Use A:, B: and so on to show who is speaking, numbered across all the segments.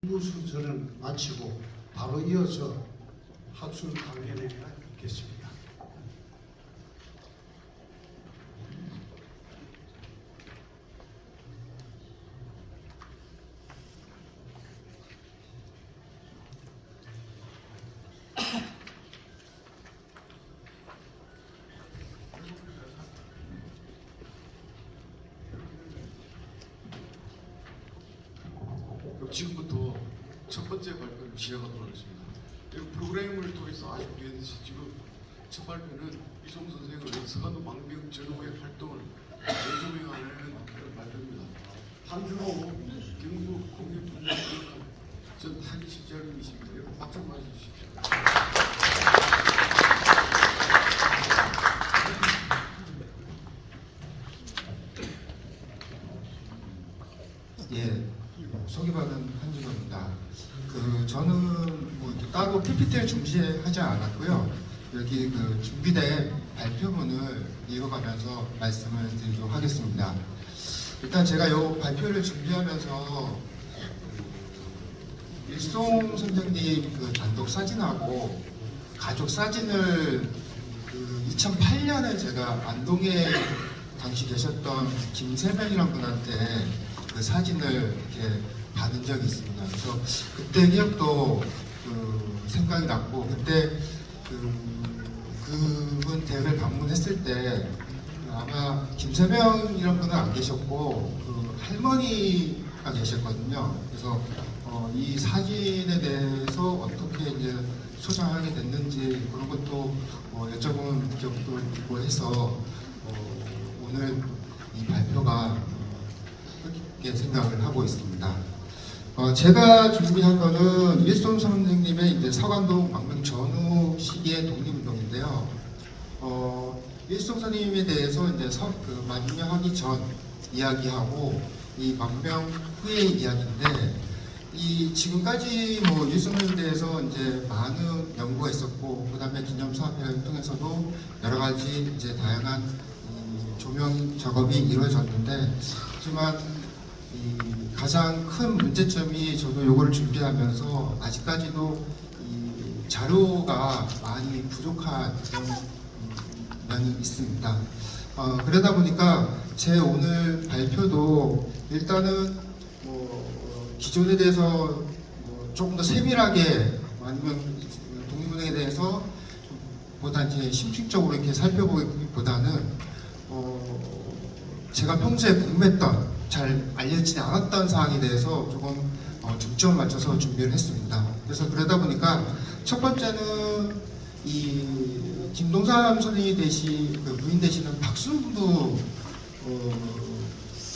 A: 무수전을 마치고 바로 이어서 학술 강연회가 있겠습니다.
B: 지금부터 첫 번째 발표를 시작하도록 하겠습니다. 이 프로그램을 통해서 아시고 계시듯이 지금 첫 발표는 이송 선생의 서간도 망명 전후의 활동을 재조명하는 발표입니다. 한준호 경북 공립분과학관 전 학예실장님이십니다. 여러분 박수 한번 해주십시오.
C: 예, 소개받은 한준호입니다. 저는 뭐 따로 PPT를 준비하지 않았고요. 여기 준비된 발표문을 읽어가면서 말씀을 드리도록 하겠습니다. 일단 제가 이 발표를 준비하면서 일송 선생님 단독 사진하고 가족 사진을 2008년에 제가 안동에 당시 계셨던 김세명이라는 분한테 그 사진을 이렇게 받은 적이 있습니다. 그래서 그때 기억도 생각이 났고, 그때 그분 댁을 방문했을 때 아마 김세명이라는 분은 안 계셨고 할머니가 계셨거든요. 그래서 이 사진에 대해서 어떻게 이제 소장하게 됐는지 그런 것도 여쭤본 적도 있고 해서 오늘 이 발표가 그렇게 생각을 하고 있습니다. 제가 준비한 거는 일송 선생님의 이제 서간동 망명 전후 시기의 독립운동인데요. 일송 선생님에 대해서 이제 망명하기 전 이야기하고 이 망명 후의 이야기인데, 이 지금까지 일송 선생님에 대해서 이제 많은 연구가 있었고, 그다음에 기념사업회를 통해서도 여러 가지 이제 다양한 조명 작업이 이루어졌는데, 하지만 이 가장 큰 문제점이 저도 요거를 준비하면서 아직까지도 이 자료가 많이 부족한 그런 면이 있습니다. 그러다 보니까 제 오늘 발표도 일단은 기존에 대해서 조금 더 세밀하게 아니면 독립운동에 대해서 보다 이제 심층적으로 이렇게 살펴보기보다는 제가 평소에 궁금했던 잘 알려지지 않았던 사항에 대해서 조금 중점을 맞춰서 준비를 했습니다. 그래서 그러다 보니까 첫 번째는 이 김동삼 선생님이 부인 되시는 박순부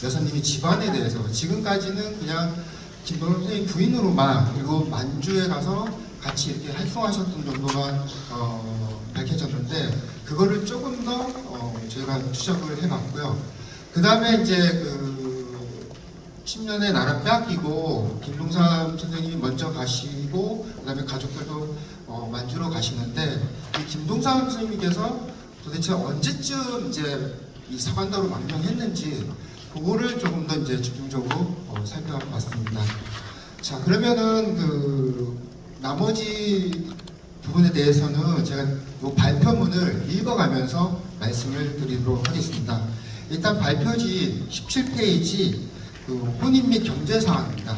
C: 여사님이 집안에 대해서 지금까지는 그냥 김동삼 선생님 부인으로만, 그리고 만주에 가서 같이 이렇게 활동하셨던 정도만 밝혀졌는데, 그거를 조금 더 저희가 추적을 해봤고요. 그 다음에 이제 10년의 나라 빼앗기고 김동삼 선생님이 먼저 가시고, 그 다음에 가족들도 만주로 가시는데, 이 김동삼 선생님께서 도대체 언제쯤 이제 이 서간도로 망명했는지 그거를 조금 더 이제 집중적으로 살펴봤습니다. 자, 그러면은 나머지 부분에 대해서는 제가 이 발표문을 읽어가면서 말씀을 드리도록 하겠습니다. 일단 발표지 17페이지 혼인 및 경제사항입니다.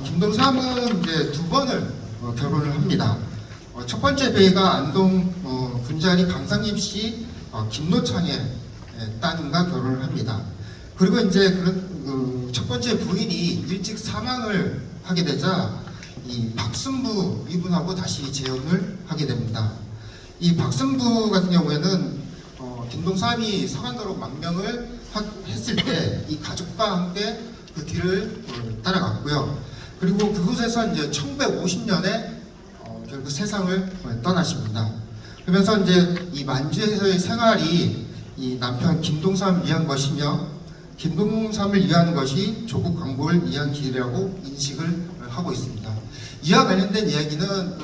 C: 김동삼은 이제 두 번을 결혼을 합니다. 첫 번째 배가 안동 군자리 강상립 씨 김노창의 따님과 결혼을 합니다. 그리고 이제 첫 번째 부인이 일찍 사망을 하게 되자 이 박순부 이분하고 다시 재혼을 하게 됩니다. 이 박순부 같은 경우에는 김동삼이 서간도로 망명을 했을 때 이 가족과 함께 그 뒤를 따라갔고요. 그리고 그곳에서 이제 1950년에 결국 세상을 떠나십니다. 그러면서 이제 이 만주에서의 생활이 이 남편 김동삼을 위한 것이며, 김동삼을 위한 것이 조국 광복을 위한 길이라고 인식을 하고 있습니다. 이와 관련된 이야기는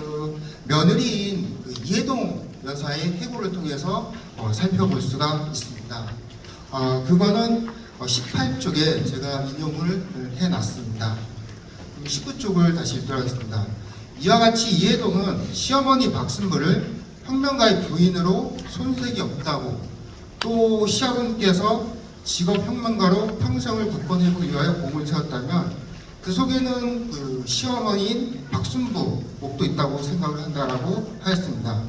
C: 며느리인 이해동 여사의 해고를 통해서 살펴볼 수가 있습니다. 그거는 18쪽에 제가 인용을 해놨습니다. 19쪽을 다시 읽도록 하겠습니다. 이와 같이 이해동은 시어머니 박순부를 혁명가의 부인으로 손색이 없다고, 또 시아버님께서 직업 혁명가로 평생을 굳건해보기 위하여 공을 세웠다면 그 속에는 그 시어머니인 박순부 목도 있다고 생각을 한다라고 하였습니다.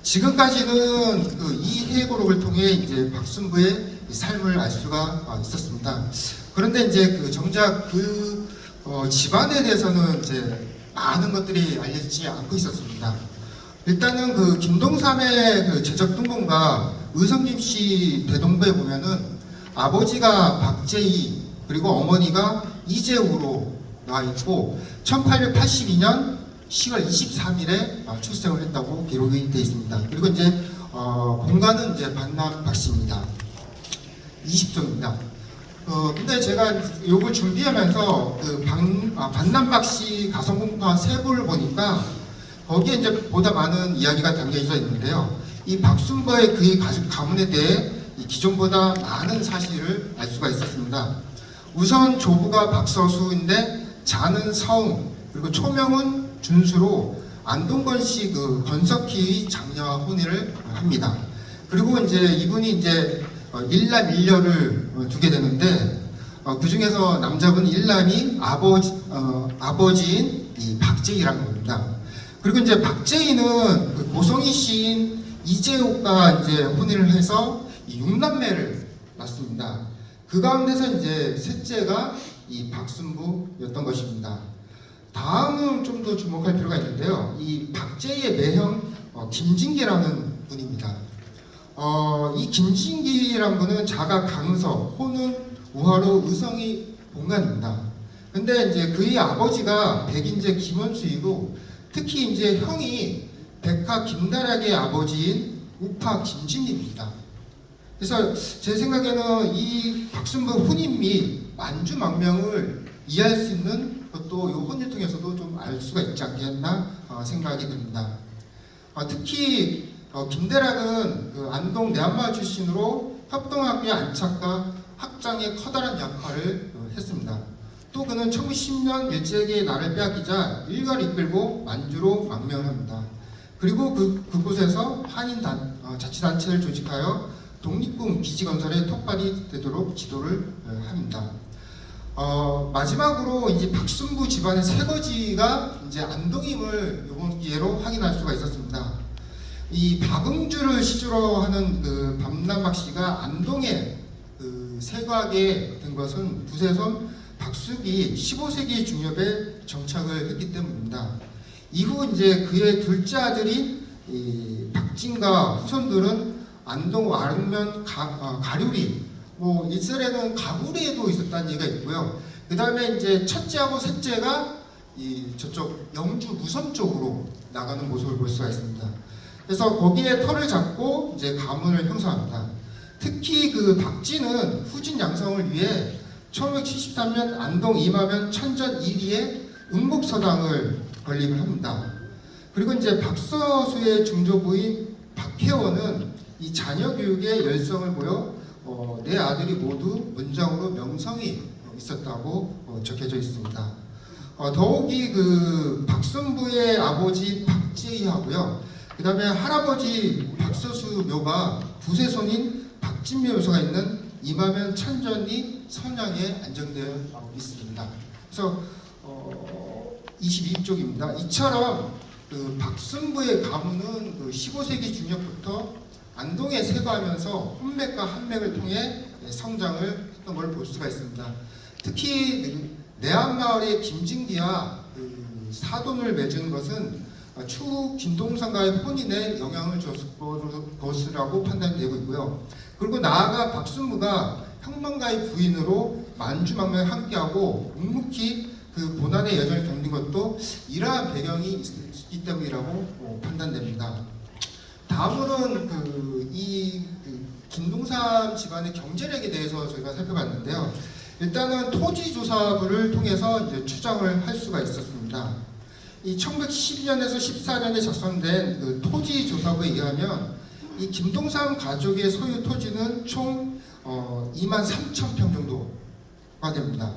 C: 지금까지는 그 이 회고록을 통해 이제 박순부의 삶을 알 수가 있었습니다. 그런데 이제 그 정작 그 집안에 대해서는 이제 많은 것들이 알려지지 않고 있었습니다. 일단은 그 김동삼의 그 제적 등본과 의성김 씨 대동부에 보면은 아버지가 박재희 그리고 어머니가 이재우로 나와 있고 1882년 10월 23일에 출생을 했다고 기록이 되어 있습니다. 그리고 이제 본가는 이제 반남 박씨입니다. 20종입니다. 근데 제가 요걸 준비하면서 그 반남 박씨 가성공파 세부를 보니까 거기에 이제 보다 많은 이야기가 담겨져 있는데요. 이 박순부의 그의 가문에 대해 이 기존보다 많은 사실을 알 수가 있었습니다. 우선 조부가 박서수인데 자는 서웅 그리고 초명은 준수로 안동건 씨 그 건석희의 장녀와 혼인을 합니다. 그리고 이제 이분이 이제 일남 일녀를 두게 되는데 그 중에서 남자분 일남이 아버지인 이 박재희라는 겁니다. 그리고 이제 박재희는 그 고성희 시인 이재옥과 이제 혼인을 해서 이 6남매를 낳습니다. 그 가운데서 이제 셋째가 이 박순부였던 것입니다. 다음은 좀 더 주목할 필요가 있는데요. 이 박재희의 매형 김진기라는 분입니다. 이 김진기라는 분은 자가 강서, 호는 우하로 의성이 본관입니다. 근데 이제 그의 아버지가 백인제 김원수이고 특히 이제 형이 백화 김다락의 아버지인 우파 김진입니다. 그래서 제 생각에는 이 박순부 혼인 및 만주망명을 이해할 수 있는 것도 이 혼인을 통해서도 좀 알 수가 있지 않겠나 생각이 듭니다. 특히 김대락은 그 안동 내한마을 출신으로 협동학교의 안착과 확장에 커다란 역할을 했습니다. 또 그는 1910년 일제에게 나를 빼앗기자 일가를 이끌고 만주로 망명을 합니다. 그리고 그곳에서 한인 자치단체를 조직하여 독립군 기지건설에 톡발이 되도록 지도를 합니다. 마지막으로 이제 박순부 집안의 새거지가 이제 안동임을 이번 기회로 확인할 수가 있었습니다. 이 박응주를 시주로 하는 그 밤남박 씨가 안동에 그 세거하게 된 것은 부세손 박숙이 15세기 중엽에 정착을 했기 때문입니다. 이후 이제 그의 둘째 아들인 이 박진과 후손들은 안동 와릉면 가류리 뭐 일설에는 가구리에도 있었다는 얘기가 있고요. 그 다음에 이제 첫째하고 셋째가 이 저쪽 영주 무섬 쪽으로 나가는 모습을 볼 수가 있습니다. 그래서 거기에 터를 잡고 이제 가문을 형성합니다. 특히 그 박진은 후진 양성을 위해 1573년 안동 이마면 천전 1위에 응복서당을 건립을 합니다. 그리고 이제 박서수의 중조부인 박혜원은 이 자녀 교육에 열성을 보여 네 아들이 모두 문장으로 명성이 있었다고 적혀져 있습니다. 더욱이 그 박순부의 아버지 박재희하고요. 그 다음에 할아버지 박서수 묘가 부세손인 박진묘 묘소가 있는 이마면 천전이 선양에 안정되어 있습니다. 그래서 22쪽입니다. 이처럼 그 박순부의 가문은 그 15세기 중엽부터 안동에 세거하면서 혼맥과 한맥을 통해 성장을 했던 걸 볼 수가 있습니다. 특히 내한마을의 김진기와 그 사돈을 맺은 것은 추후 김동삼과의 혼인에 영향을 줬을 것이라고 판단되고 있고요. 그리고 나아가 박순부가 혁명가의 부인으로 만주망명에 함께하고 묵묵히 그 고난의 여정을 겪는 것도 이러한 배경이 있기 때문이라고 판단됩니다. 다음으로는 김동삼 집안의 경제력에 대해서 저희가 살펴봤는데요. 일단은 토지조사부를 통해서 이제 추정을 할 수가 있었습니다. 이 1912년에서 14년에 작성된 그 토지조사부에 의하면 이 김동삼 가족의 소유 토지는 총 23,000평 정도가 됩니다.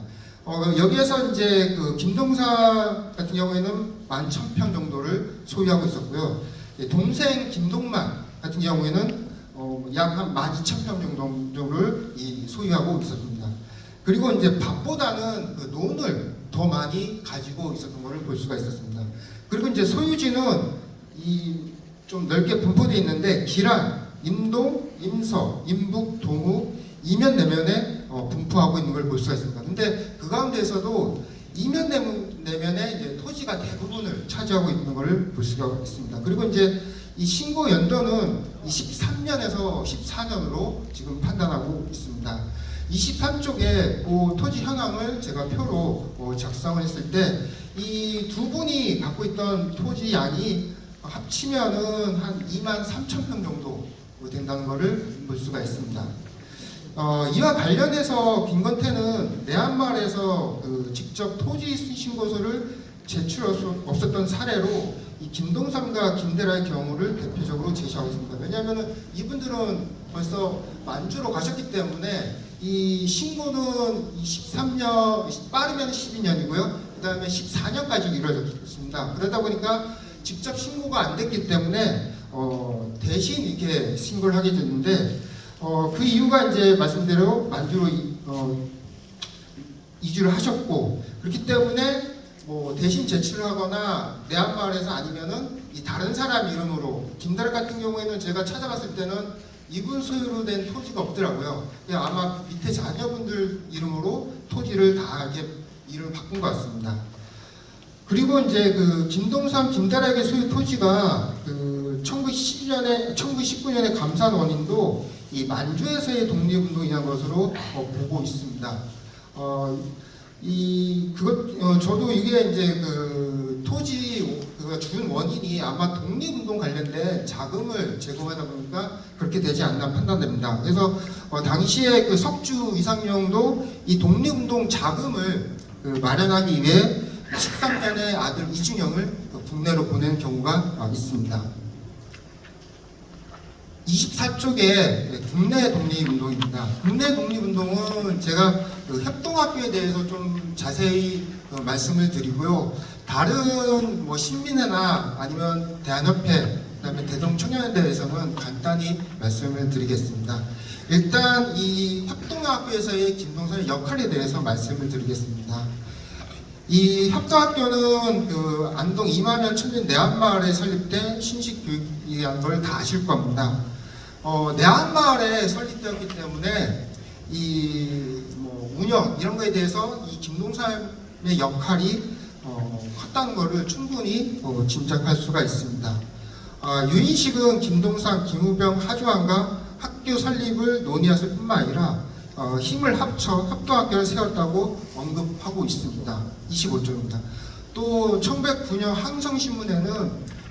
C: 여기에서 이제 그 김동사 같은 경우에는 11,000평 정도를 소유하고 있었고요. 동생 김동만 같은 경우에는 약 한 12,000평 정도를 소유하고 있었습니다. 그리고 이제 밥보다는 그 논을 더 많이 가지고 있었던 것을 볼 수가 있었습니다. 그리고 이제 소유지는 좀 넓게 분포되어 있는데 기란, 임동, 임서, 임북, 동우, 이면 내면에 분포하고 있는 걸 볼 수가 있습니다. 근데 그 가운데서도 이면 내면에 이제 토지가 대부분을 차지하고 있는 것을 볼 수가 있습니다. 그리고 이제 이 신고 연도는 23년에서 14년으로 지금 판단하고 있습니다. 23쪽에 그 토지 현황을 제가 표로 작성을 했을 때 이 두 분이 갖고 있던 토지 양이 합치면은 한 23,000평 정도 된다는 것을 볼 수가 있습니다. 이와 관련해서 김건태는 내한마을에서 직접 토지 신고서를 제출할 수 없었던 사례로 이 김동삼과 김대라의 경우를 대표적으로 제시하고 있습니다. 왜냐하면 이분들은 벌써 만주로 가셨기 때문에 이 신고는 13년, 빠르면 12년이고요. 그 다음에 14년까지 이루어졌습니다. 그러다 보니까 직접 신고가 안 됐기 때문에 대신 이렇게 신고를 하게 됐는데 그 이유가 이제 말씀대로 만주로 이주를 하셨고 그렇기 때문에 대신 제출을 하거나 내한마을에서 아니면은 이 다른 사람 이름으로 김다라 같은 경우에는 제가 찾아봤을 때는 이분 소유로 된 토지가 없더라고요. 그냥 아마 밑에 자녀분들 이름으로 토지를 다 이렇게 이름을 바꾼 것 같습니다. 그리고 이제 그 김동삼, 김다라에게 소유 토지가 그 1919년에 감산 원인도 이 만주에서의 독립운동이라는 것으로 보고 있습니다. 저도 이게 이제 그 토지 준 원인이 아마 독립운동 관련된 자금을 제공하다 보니까 그렇게 되지 않나 판단됩니다. 그래서 당시에 그 석주 이상용도 이 독립운동 자금을 마련하기 위해 13년의 아들 이준영을 국내로 보낸 경우가 있습니다. 24쪽에 국내 독립운동입니다. 국내 독립운동은 제가 협동학교에 대해서 좀 자세히 말씀을 드리고요. 다른 신민회나 아니면 대한협회, 그다음에 대동청년회대에서는 간단히 말씀을 드리겠습니다. 일단 이 협동학교에서의 김동삼의 역할에 대해서 말씀을 드리겠습니다. 이 협동학교는 그 안동 이마면 천진 내한마을에 설립된 신식교육이라는 걸 다 아실 겁니다. 내한마을에 설립되었기 때문에 운영 이런 거에 대해서 이 김동삼의 역할이 컸다는 것을 충분히 짐작할 수가 있습니다. 유인식은 김동삼, 김우병, 하주환과 학교 설립을 논의했을 뿐만 아니라 힘을 합쳐 협동학교를 세웠다고 언급하고 있습니다. 25조입니다. 또 1909년 항성신문에는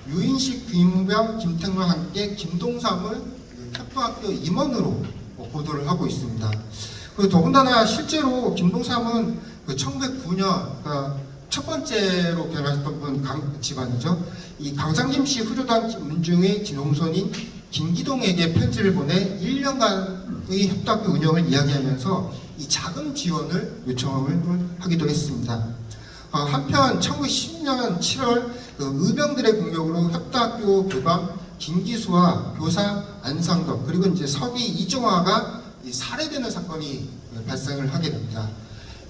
C: 유인식, 김우병, 김택로와 함께 김동삼을 협동학교 임원으로 보도를 하고 있습니다. 더군다나 실제로 김동삼은 1909년 첫 번째로 변화했던 분 집안이죠. 이 강상김씨 후조당 문중의 진홍선인 김기동에게 편지를 보내 1년간의 협동학교 운영을 이야기하면서 이 자금 지원을 요청을 하기도 했습니다. 한편 1910년 7월 의병들의 공격으로 협동학교 교감 김기수와 교사 안상덕 그리고 이제 서기 이종화가 살해되는 사건이 발생을 하게 됩니다.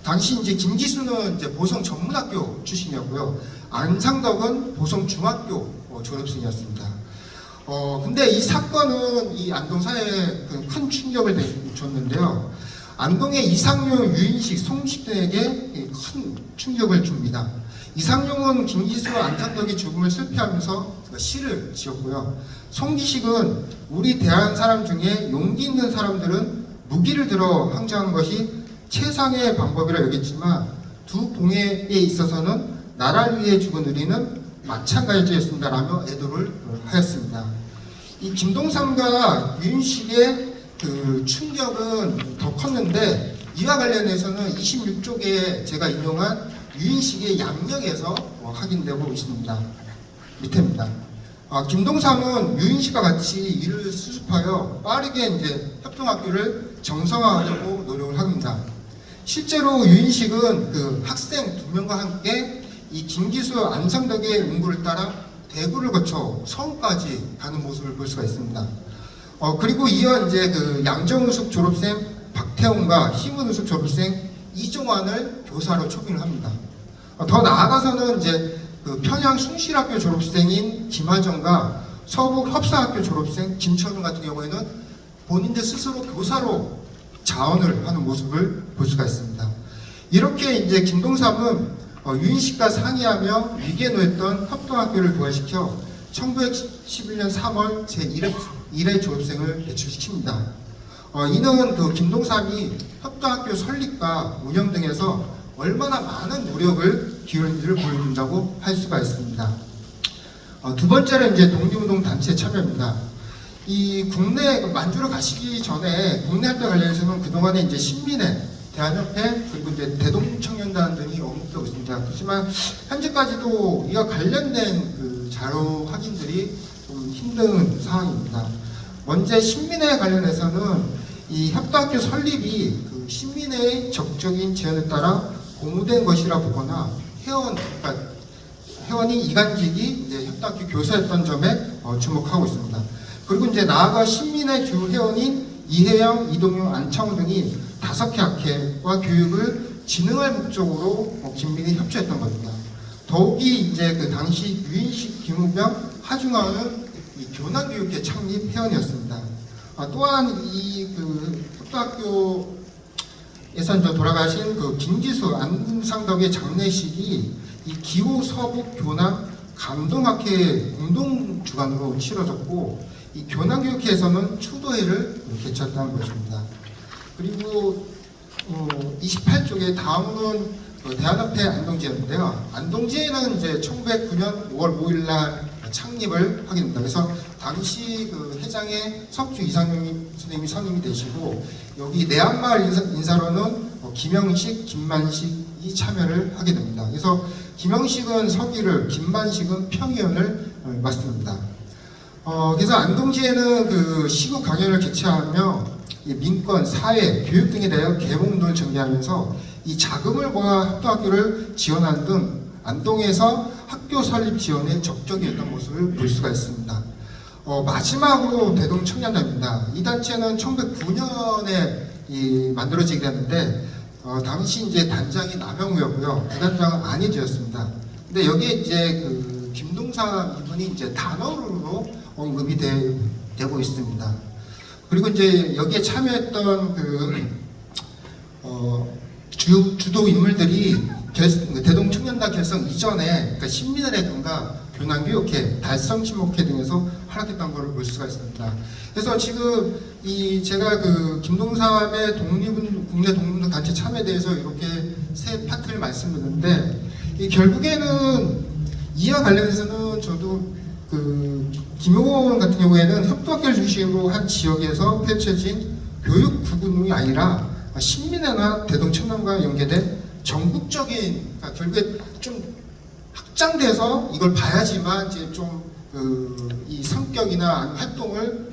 C: 당시 이제 김기수는 이제 보성 전문학교 출신이었고요. 안상덕은 보성 중학교 졸업생이었습니다. 근데 이 사건은 이 안동 사회에 큰 충격을 줬는데요. 안동의 이상용, 유인식, 송식 등에게 큰 충격을 줍니다. 이상용은 김기수와 안상덕의 죽음을 슬퍼하면서 시를 지었고요. 송기식은 우리 대한 사람 중에 용기 있는 사람들은 무기를 들어 항쟁하는 것이 최상의 방법이라 여겼지만 두 봉해에 있어서는 나라를 위해 죽은 우리는 마찬가지였습니다라며 애도를 하였습니다. 이 김동삼과 유인식의 그 충격은 더 컸는데 이와 관련해서는 26쪽에 제가 인용한 유인식의 양력에서 확인되고 있습니다. 밑에입니다. 김동삼은 유인식과 같이 이를 수습하여 빠르게 이제 협동학교를 정상화하려고 노력을 합니다. 실제로 유인식은 그 학생 2명과 함께 이 김기수 안성덕의 운구를 따라 대구를 거쳐 서울까지 가는 모습을 볼 수가 있습니다. 그리고 이어 이제 그 양정우숙 졸업생 박태웅과 희문우숙 졸업생 이종환을 교사로 초빙을 합니다. 더 나아가서는 이제 그 평양 숭실학교 졸업생인 김하정과 서북 협사학교 졸업생 김철웅 같은 경우에는 본인들 스스로 교사로 자원을 하는 모습을 볼 수가 있습니다. 이렇게 이제 김동삼은 유인식과 상의하며 위기에 놓였던 협동학교를 부활시켜 1911년 3월 제1회 졸업생을 배출시킵니다. 이는 그 김동삼이 협동학교 설립과 운영 등에서 얼마나 많은 노력을 기울인지를 보여준다고 할 수가 있습니다. 두 번째는 이제 독립운동 단체 참여입니다. 이 국내 만주로 가시기 전에 국내 활동 관련해서는 그동안에 이제 신민회, 대한협회 그리고 이제 대동청년단 등이 언급되고 있습니다. 그렇지만 현재까지도 이와 관련된 그 자료 확인들이 좀 힘든 상황입니다. 먼저 신민회 관련해서는 이 협동학교 설립이 그 신민회의 적극적인 제안에 따라 공유된 것이라 보거나 회원이 이간직이 이제 협동학교 교사였던 점에 주목하고 있습니다. 그리고 이제 나아가 신민회 주 회원인 이혜영, 이동용, 안창호 등이 5개 학회와 교육을 진흥할 목적으로 긴밀히 협조했던 겁니다. 더욱이 이제 그 당시 유인식, 김우병, 하중하는 교남교육회 창립 회원이었습니다. 또한 이 그 협동학교에서 돌아가신 그 김기수, 안상덕의 장례식이 이 기호 서북 교남 감동학회 공동 주관으로 치러졌고 이 교남교육회에서는 추도회를 개최했다는 것입니다. 그리고 28쪽에 다음은 대한협회 안동지회인데요. 안동지회는 이제 1909년 5월 5일 날 창립을 하게 됩니다. 그래서 당시 그 회장의 석주 이상용 선생님이 선임이 되시고 여기 내한마을 인사로는 김영식, 김만식이 참여를 하게 됩니다. 그래서 김영식은 서기를, 김만식은 평의원을 맡습니다. 그래서 안동지회는 그 시국 강연을 개최하며 민권, 사회, 교육 등에 대한 개봉운동을 전개하면서 이 자금을 모아 협동학교를 지원하는 등 안동에서 학교 설립 지원에 적극적이었던 모습을 볼 수가 있습니다. 마지막으로 대동청년단입니다. 이 단체는 1909년에 만들어지게 됐는데 당시 이제 단장이 남영우였고요. 부단장은 안희주였습니다. 근데 여기에 이제 그 김동삼 이분이 이제 단원으로 언급이 되고 있습니다. 그리고 이제 여기에 참여했던 그 주도 인물들이 대동청년단 결성 이전에 그러니까 신민회라든가 교남교육회, 달성신목회 등에서 활약했던 것을 볼 수가 있습니다. 그래서 지금 제가 그 김동삼의 국내 독립운동 단체 참여에 대해서 이렇게 세 파트를 말씀드렸는데 결국에는 이와 관련해서는 저도 그 김용원 같은 경우에는 협동학교를 중심으로 한 지역에서 펼쳐진 교육 부분이 아니라 신민회나 대동청년과 연계된 전국적인 그러니까 결국에 좀 확장돼서 이걸 봐야지만 이제 좀 이 성격이나 활동을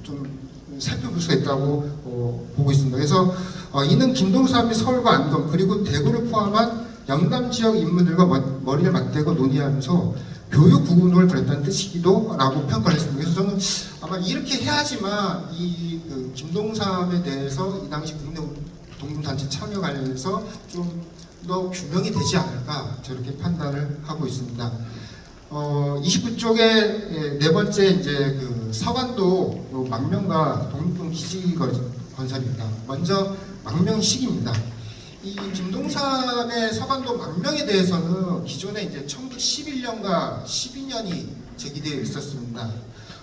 C: 좀 살펴볼 수가 있다고 보고 있습니다. 그래서 이는 김동삼이 서울과 안동 그리고 대구를 포함한 영남 지역 인물들과 머리를 맞대고 논의하면서 교육 구분을 벌였다는 뜻이기도 라고 평가를 했습니다. 그래서 저는 아마 이렇게 해야지만 그 김동삼에 대해서 이 당시 국내 독립단체 참여 관련해서 좀 더 규명이 되지 않을까 저렇게 판단을 하고 있습니다. 29쪽에 네 번째 이제 그 서간도 망명과 독립군 기지 건설입니다. 먼저 망명식입니다. 이 김동삼의 서간도 망명에 대해서는 기존에 이제 1911년과 12년이 제기되어 있었습니다.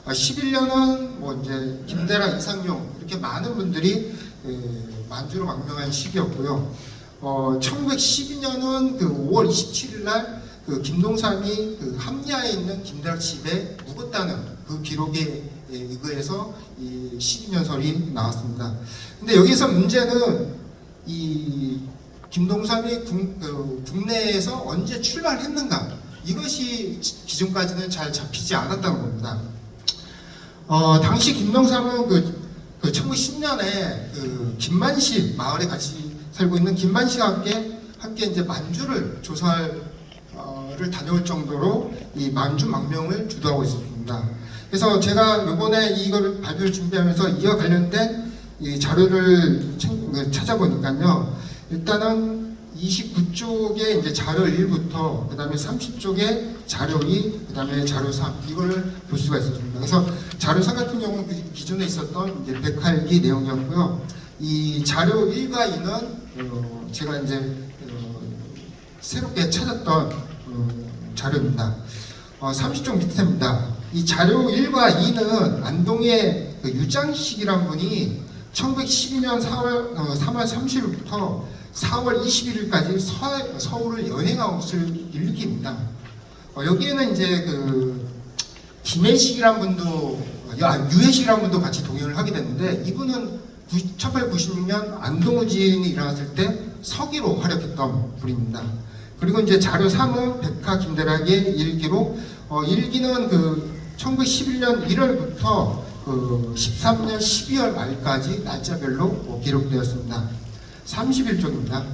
C: 11년은 뭐 이제 김대라, 이상용 이렇게 많은 분들이 만주로 망명한 시기였고요. 1912년은 그 5월 27일 날 그 김동삼이 그 함야에 있는 김대락 집에 묵었다는 그 기록에 의거해서 이 12년설이 나왔습니다. 근데 여기서 문제는 이 김동삼이 국내에서 언제 출발했는가 이것이 기존까지는 잘 잡히지 않았다는 겁니다. 당시 김동삼은 그 1910년에 그 김만식 마을에 같이 살고 있는 김만 씨와 함께 이제 만주를 조사를 다녀올 정도로 이 만주 망명을 주도하고 있었습니다. 그래서 제가 이번에 이거를 발표를 준비하면서 이와 관련된 이 자료를 찾아보니까요. 일단은 29쪽에 이제 자료 1부터 그다음에 30쪽에 자료 2, 그다음에 자료 3 이걸 볼 수가 있었습니다. 그래서 자료 3 같은 경우는 그 기존에 있었던 이제 백활기 내용이었고요. 이 자료 1과 2는 제가 이제 새롭게 찾았던 자료입니다. 30쪽 밑에입니다. 이 자료 1과 2는 안동의 그 유장식이란 분이 1912년 3월 30일부터 4월 21일까지 서울을 여행하고 있을 일기입니다. 여기에는 이제 그 김해식이란 분도, 유해식이란 분도 같이 동행을 하게 됐는데, 이분은 1896년 안동우진이 일어났을 때 서기로 활약했던 분입니다. 그리고 이제 자료 3은 백화 김대락의 일기로, 일기는 그 1911년 1월부터 그 13년 12월 말까지 날짜별로 기록되었습니다. 31쪽입니다.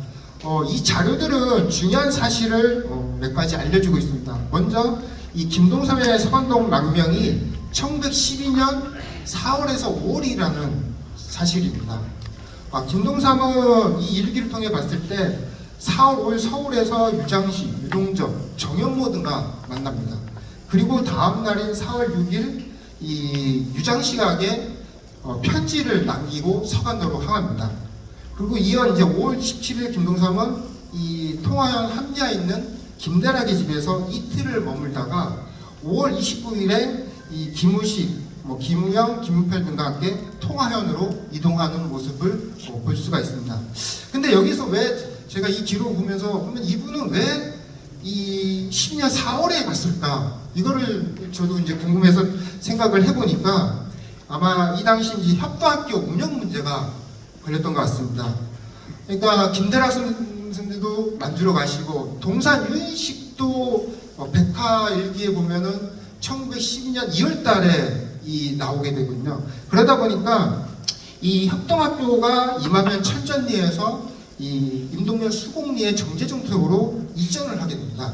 C: 이 자료들은 중요한 사실을 몇 가지 알려주고 있습니다. 먼저 이 김동삼의 서간동 망명이 1912년 4월에서 5월이라는 사실입니다. 김동삼은 이 일기를 통해 봤을 때 4월 5일 서울에서 유장시, 유동적, 정연모 등과 만납니다. 그리고 다음 날인 4월 6일 이 유장시각에 편지를 남기고 서간도로 향합니다. 그리고 이어 이제 5월 17일 김동삼은 이 통화현 함리에 있는 김대락의 집에서 이틀을 머물다가 5월 29일에 이 김우식, 김우영, 김우펠 등과 함께 통화현으로 이동하는 모습을 볼 수가 있습니다. 근데 여기서 왜 제가 이 기록을 보면서 그러면 이분은 왜 이 12년 4월에 갔을까? 이거를 저도 이제 궁금해서 생각을 해보니까 아마 이 당시 이제 협도학교 운영 문제가 걸렸던 것 같습니다. 그러니까 김대락 선생님도 만주러 가시고 동산 유인식도 백화일기에 보면은 1912년 2월달에 나오게 되거든요. 그러다 보니까 이 협동학교가 임하면 철전리에서 이 임동면 수곡리의 정제정책으로 이전을 하게 됩니다.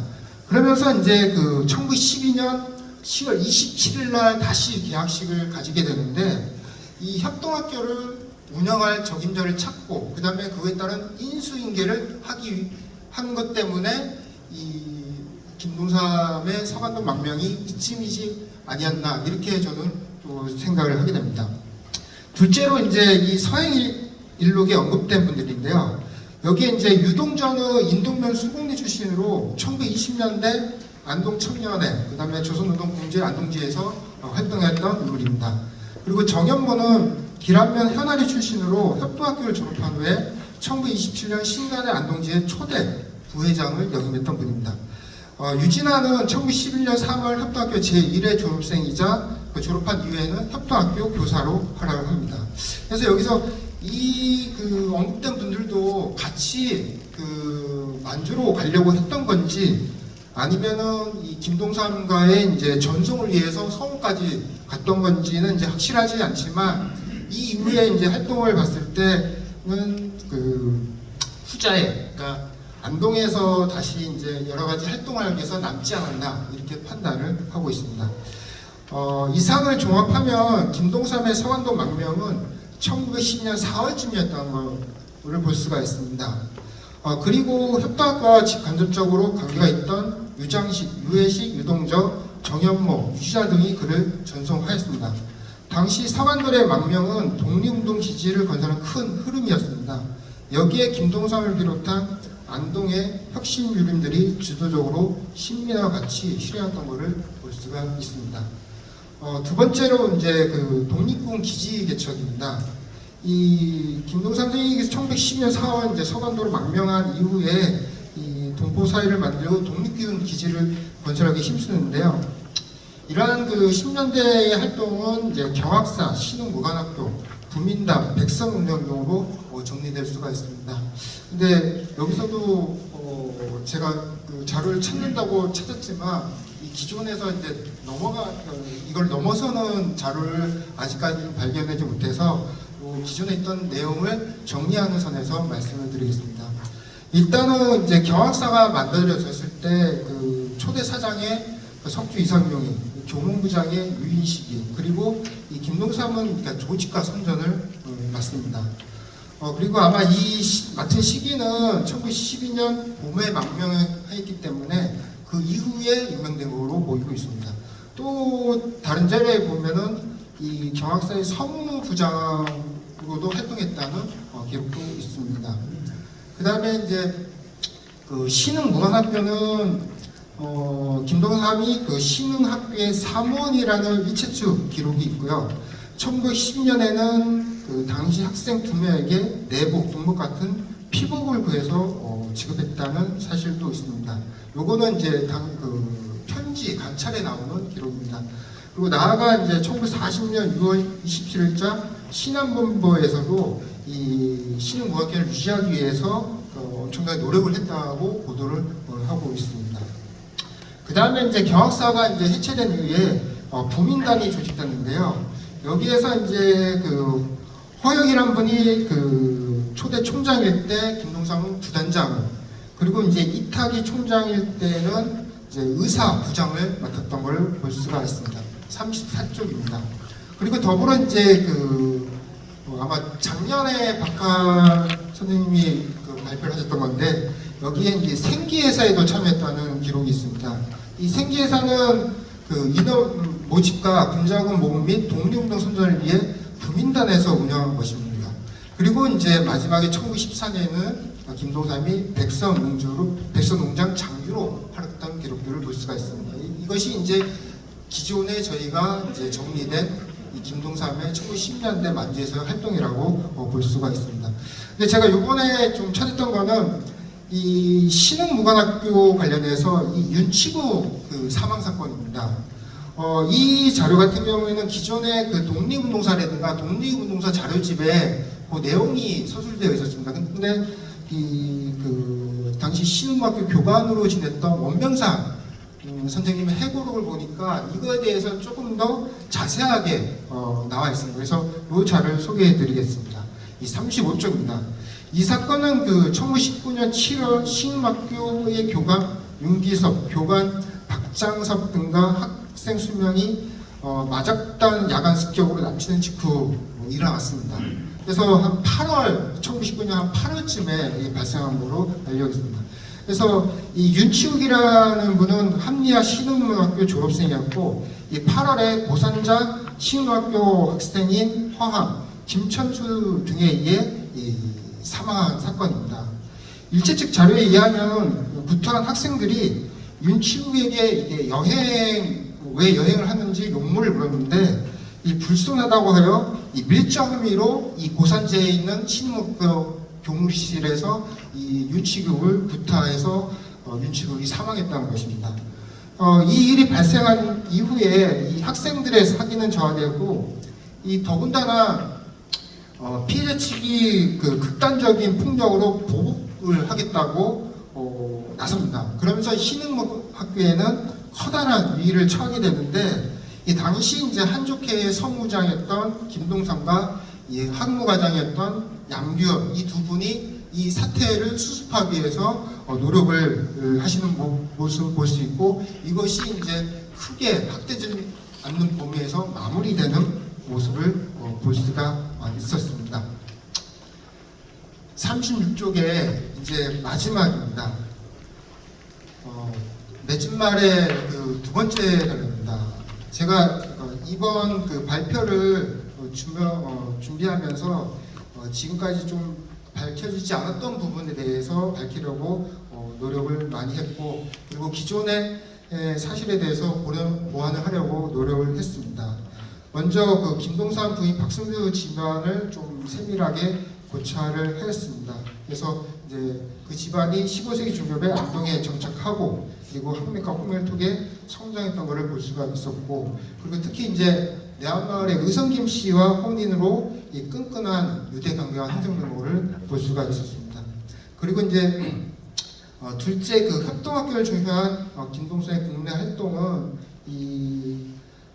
C: 그러면서 이제 그 1912년 10월 27일 날 다시 개학식을 가지게 되는데 이 협동학교를 운영할 적임자를 찾고 그 다음에 그에 따른 인수인계를 한 것 때문에 이 김동삼의 서간동 망명이 이쯤이지 아니었나 이렇게 저는 또 생각을 하게 됩니다. 둘째로 이제 이 서행일록에 언급된 분들인데요. 여기에 이제 유동전의 인동면 수곡리 출신으로 1920년대 안동 청년회, 그 다음에 조선노동 공제 안동지에서 활동했던 인물입니다. 그리고 정연모는 기란면 현아리 출신으로 협동학교를 졸업한 후에 1927년 신간의 안동지의 초대 부회장을 역임했던 분입니다. 유진아는 1911년 3월 협동학교 제1회 졸업생이자 그 졸업한 이후에는 협동학교 교사로 활약을 합니다. 그래서 여기서 그 언급된 분들도 같이 그 만주로 가려고 했던 건지 아니면은 이 김동삼과의 이제 전송을 위해서 서울까지 갔던 건지는 이제 확실하지 않지만 이 이후에 이제 활동을 봤을 때는 그 후자에 그러니까 안동에서 다시 이제 여러 가지 활동을 하기 위해서 남지 않았나 이렇게 판단을 하고 있습니다. 이 사항을 종합하면 김동삼의 서간동 망명은 1912년 4월쯤이었다는 것을 볼 수가 있습니다. 그리고 협동학과와 간접적으로 관계가 있던 유장식, 유해식, 유동적, 정연모, 유시자 등이 그를 전송하였습니다. 당시 서간돌의 망명은 독립운동 지지를 건설한 큰 흐름이었습니다. 여기에 김동삼을 비롯한 안동의 혁신 유림들이 주도적으로 신민와 같이 실행했던 것을 볼 수가 있습니다. 두 번째로 이제 그 독립군 기지 개척입니다. 이 김동삼 선생님이 1912년 4월 이제 서간도로 망명한 이후에 이 동포 사회를 만들고 독립군 기지를 건설하기 힘쓰는데요. 이러한 그 10년대의 활동은 이제 경학사, 신흥무관학교, 부민당, 백성운동으로 정리될 수가 있습니다. 근데 여기서도 제가 그 자료를 찾는다고 찾았지만 이 기존에서 이제 이걸 넘어서는 자료를 아직까지 발견하지 못해서 또 기존에 있던 내용을 정리하는 선에서 말씀을 드리겠습니다. 일단은 이제 경학사가 만들어졌을 때 그 초대 사장의 석주 이상용이, 교문부장의 유인식이, 그리고 이 김동삼은 그러니까 조직과 선전을 맡습니다. 그리고 아마 맡은 시기는 1912년 봄에 망명했기 때문에 그 이후에 임명된 것으로 보이고 있습니다. 또 다른 자료에 보면은 이 경학사의 서무부장으로도 활동했다는 기록도 있습니다. 그 다음에 이제 그 신흥무관학교는 김동삼이 그 신흥학교의 사무원이라는 일체축 기록이 있고요. 1910년에는 그 당시 학생 2명에게 내복, 동복 같은 피복을 구해서 지급했다는 사실도 있습니다. 요거는 이제 그 편지 관찰에 나오는 기록입니다. 그리고 나아가 이제 1940년 6월 27일자 신안본부에서도 이 신흥무학교를 유지하기 위해서 엄청나게 노력을 했다고 보도를 하고 있습니다. 그 다음에 이제 경학사가 이제 해체된 이후에 부민단이 조직됐는데요. 여기에서 이제 그 허영이란 분이 그 초대 총장일 때 김동삼은 부단장, 그리고 이제 이탁이 총장일 때는 이제 의사 부장을 맡았던 걸 볼 수가 있습니다. 34쪽입니다. 그리고 더불어 이제 그 아마 작년에 박하 선생님이 그 발표를 하셨던 건데 여기에 이제 생기회사에도 참여했다는 기록이 있습니다. 이 생기회사는 그 인원 모집과 군자금 모금 및 독립운동 선전을 위해 부민단에서 운영한 것입니다. 그리고 이제 마지막에 1914년에는 김동삼이 백서농장 장유로 활약했던 기록들을 볼 수가 있습니다. 이것이 이제 기존에 저희가 이제 정리된 이 김동삼의 1910년대 만주에서의 활동이라고 볼 수가 있습니다. 근데 제가 이번에 좀 찾았던 거는 이 신흥무관학교 관련해서 이 윤치구 그 사망 사건입니다. 이 자료 같은 경우에는 기존의 그 독립운동사라든가 독립운동사 자료집에 그 내용이 서술되어 있었습니다. 근데 그 당시 신흥무학교 교관으로 지냈던 원명상 선생님의 해고록을 보니까 이거에 대해서 조금 더 자세하게 나와 있습니다. 그래서 이 자료를 소개해 드리겠습니다. 이 35쪽입니다. 이 사건은 그 1919년 7월 신흥학교의 교관 윤기섭, 교관 박장섭 등과 학생 수명이 마작단 야간 습격으로 납치된 직후 일어났습니다. 그래서 한 8월, 1919년 한 8월쯤에 발생한 것으로 알려져 있습니다. 그래서 이 윤치욱이라는 분은 합리화 신흥무학교 졸업생이었고 이 8월에 고산자 신흥학교 학생인 허함, 김천수 등에 의해 사망한 사건입니다. 일제 측 자료에 의하면 구타한 학생들이 윤치욱에게 이게 왜 여행을 하는지 용무를 물었는데 이 불순하다고 하여 이 밀정 혐의로 이 고산지에 있는 신흥학교 교무실에서 이 윤치국을 구타해서 윤치국이 사망했다는 것입니다. 이 일이 발생한 이후에 이 학생들의 사기는 저하되고 이 더군다나 피해자 측이 그 극단적인 폭력으로 보복을 하겠다고 나섭니다. 그러면서 신흥학교에는 커다란 위기를 처하게 되는데 이 당시 이제 한족회의 서무장이었던 김동삼과 이 학무과장이었던 양규엽 이 두 분이 이 사태를 수습하기 위해서 노력을 하시는 모습을 볼 수 있고 이것이 이제 크게 확대되지 않는 범위에서 마무리되는 모습을 볼 수가 있었습니다. 36쪽에 이제 마지막입니다. 맺은 말의 그 두 번째 단락입니다. 제가 이번 그 발표를 준비하면서 지금까지 좀 밝혀지지 않았던 부분에 대해서 밝히려고 노력을 많이 했고 그리고 기존의 사실에 대해서 보완을 하려고 노력을 했습니다. 먼저 그 김동삼 부인 박승규 집안을 좀 세밀하게 고찰을 했습니다. 그래서 이제 그 집안이 15세기 중엽에 안동에 정착하고 그리고 학맥과 홍멜톡에 성장했던 것을 볼 수가 있었고 그리고 특히 이제 내한마을의 의성김 씨와 혼인으로 이 끈끈한 유대 관계와 행정면모를 볼 수가 있었습니다. 그리고 이제 둘째 그 협동학교를 중심한 김동삼의 국내 활동은 이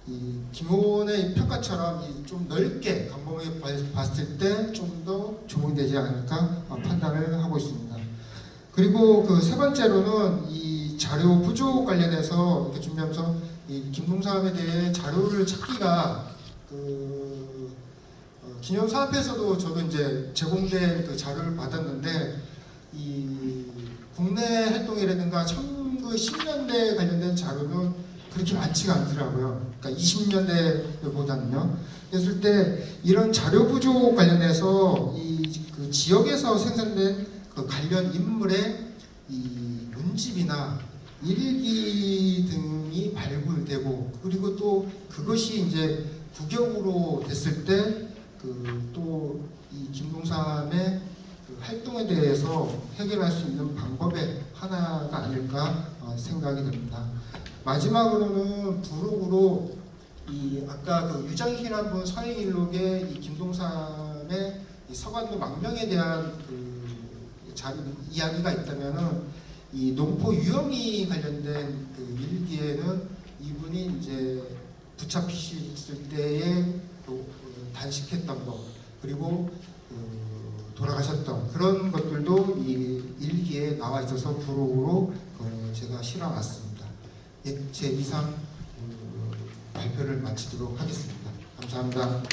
C: 이 김호원의 평가처럼 좀 넓게 감범하게 봤을 때 좀 더 조명되지 않을까 판단을 하고 있습니다. 그리고 그 세 번째로는 이 자료 부족 관련해서 이렇게 준비하면서 이 김동삼에 대해 자료를 찾기가 기념사업에서도 저도 이제 제공된 그 자료를 받았는데 이 국내 활동이라든가 1910년대 관련된 자료는 그렇게 많지가 않더라고요. 그러니까 20년대보다는요. 그랬을 때 이런 자료 부족 관련해서 그 지역에서 생산된 그 관련 인물의 이 문집이나 일기 등이 발굴되고 그리고 또 그것이 이제 국역으로 됐을 때 그 또 이 김동삼의 그 활동에 대해서 해결할 수 있는 방법의 하나가 아닐까 생각이 됩니다. 마지막으로는 부록으로 이 아까 그 유장희란 서해일록의 이 김동삼의 이 서간도 망명에 대한 그 이야기가 있다면은 이 농포 유영이 관련된 그 일기에는 이분이 이제 붙잡히셨을 때에 또 단식했던 것 그리고 돌아가셨던 그런 것들도 이 일기에 나와 있어서 부록으로 제가 실어놨습니다. 예, 제 이상 발표를 마치도록 하겠습니다. 감사합니다.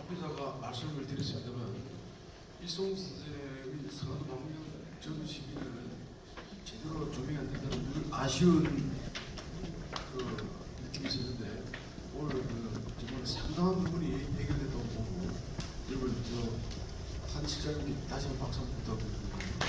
B: 앞에다가 말씀을 드렸습니다만 일송 선생의 서간도 망명 전 시기는 제대로 조명이 안 된다는 늘 아쉬운 그 느낌이 있었는데 오늘 정말 상당한 부분이 해결됐다고 보고 여러분 한 시장님 다시 한번 박수 한번 부탁드립니다.